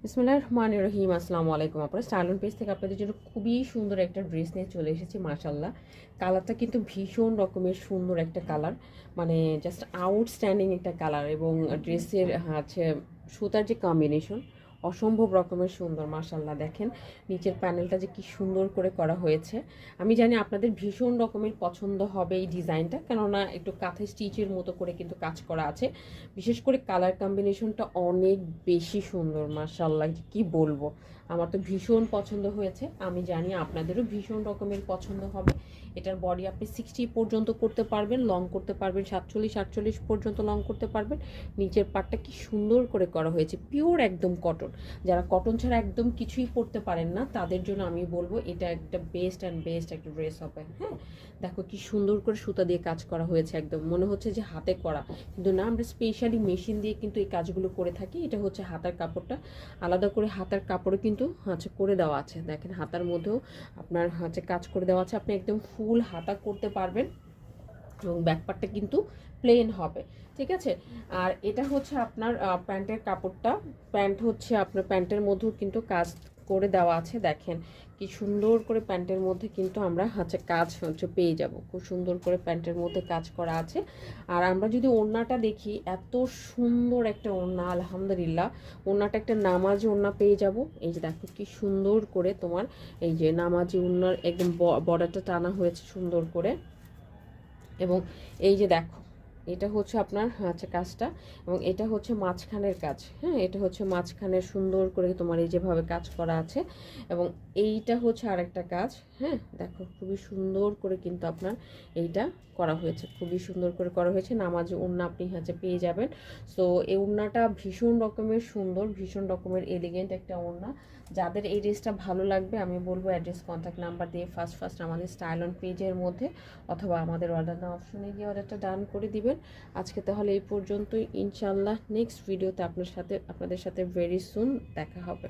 বিসমিল্লাহির রহমানির রহিম। আসসালামু আলাইকুম। আপনারা স্টাইলন পেজ থেকে আপনাদের জন্য খুবই সুন্দর একটা ড্রেস নিয়ে চলে এসেছি। মাশাআল্লাহ, কালারটা কিন্তু ভীষণ রকমের সুন্দর একটা কালার, মানে জাস্ট আউটস্ট্যান্ডিং একটা কালার। এবং ড্রেসের হচ্ছে সুতার যে কম্বিনেশন অসম্ভব রকমের সুন্দর। মাশাআল্লাহ, দেখেন নিচের প্যানেলটা যে কি সুন্দর করে করা হয়েছে। আমি জানি আপনাদের ভীষণ রকমের পছন্দ হবে এই ডিজাইনটা, কেননা একটু কাঁথা স্টিচের মতো করে কিন্তু কাজ করা আছে। বিশেষ করে কালার কম্বিনেশনটা অনেক বেশি সুন্দর। মাশাআল্লাহ, কি বলবো, আমার তো ভীষণ পছন্দ হয়েছে। আমি জানি আপনাদেরও ভীষণ রকমের পছন্দ হবে। এটার বডি আপনি 60 পর্যন্ত করতে পারবেন, লং করতে পারবেন 47-48 পর্যন্ত লং করতে পারবেন। নিচের পাটটা কি সুন্দর করে করা হয়েছে, পিওর একদম কটন। যারা কটন ছাড়া একদম কিছুই পরতে পারেন না তাদের জন্য আমি বলবো এটা একটা বেস্ট অ্যান্ড বেস্ট একটা ড্রেস হবে। হ্যাঁ, দেখো কি সুন্দর করে সুতা দিয়ে কাজ করা হয়েছে, একদম মনে হচ্ছে যে হাতে করা, কিন্তু না, আমরা স্পেশালি মেশিন দিয়ে কিন্তু এই কাজগুলো করে থাকি। এটা হচ্ছে হাতার কাপড়টা, আলাদা করে হাতার কাপড়ও কিন্তু হচ্ছে করে দেওয়া আছে। দেখেন হাতার মধ্যেও আপনার হচ্ছে কাজ করে দেওয়া আছে, আপনি একদম ফুল হাতা করতে পারবেন। এবং ব্যাকপার্টটা কিন্তু প্লেন হবে, ঠিক আছে। আর এটা হচ্ছে আপনার প্যান্টের কাপড়টা, প্যান্ট হচ্ছে আপনার প্যান্টের মধ্যেও কিন্তু কাজ করে দেওয়া আছে। দেখেন কি সুন্দর করে প্যান্টের মধ্যে কিন্তু আমরা হচ্ছে কাজ হচ্ছে পেয়ে যাব, খুব সুন্দর করে প্যান্টের মধ্যে কাজ করা আছে। আর আমরা যদি ওড়নাটা দেখি, এত সুন্দর একটা ওড়না, আলহামদুলিল্লাহ। ওড়নাটা একটা নামাজি ওড়না পেয়ে যাব। এই যে দেখো কি সুন্দর করে তোমার এই যে নামাজি ওড়নার একদম বর্ডারটা টানা হয়েছে সুন্দর করে। এবং এই যে দেখো, এটা হচ্ছে আপনার হচ্ছে কাজটা, এবং এটা হচ্ছে মাঝখানের কাজ। হ্যাঁ, এটা হচ্ছে মাঝখানের সুন্দর করে তোমার এই যেভাবে কাজ করা আছে। এবং এইটা হচ্ছে আরেকটা কাজ। হ্যাঁ, দেখো খুবই সুন্দর করে কিন্তু আপনার এইটা করা হয়েছে, খুবই সুন্দর করে করা হয়েছে। নামাজি ওড়না আপনি হচ্ছে পেয়ে যাবেন। সো এই ওড়নাটা ভীষণ রকমের সুন্দর, ভীষণ রকমের এলিগেন্ট একটা ওড়না। যাদের এই ড্রেসটা ভালো লাগবে আমি বলবো অ্যাড্রেস কন্ট্যাক্ট নাম্বার দিয়ে ফার্স্ট আমাদের স্টাইল অন পেজের মধ্যে অথবা আমাদের অর্ডার নাও অপশনে গিয়ে অর্ডারটা ডান করে দিবেন। আজকে তাহলে এই পর্যন্তই। ইনশাল্লাহ নেক্সট ভিডিওতে আপনাদের সাথে ভেরি সুন দেখা হবে।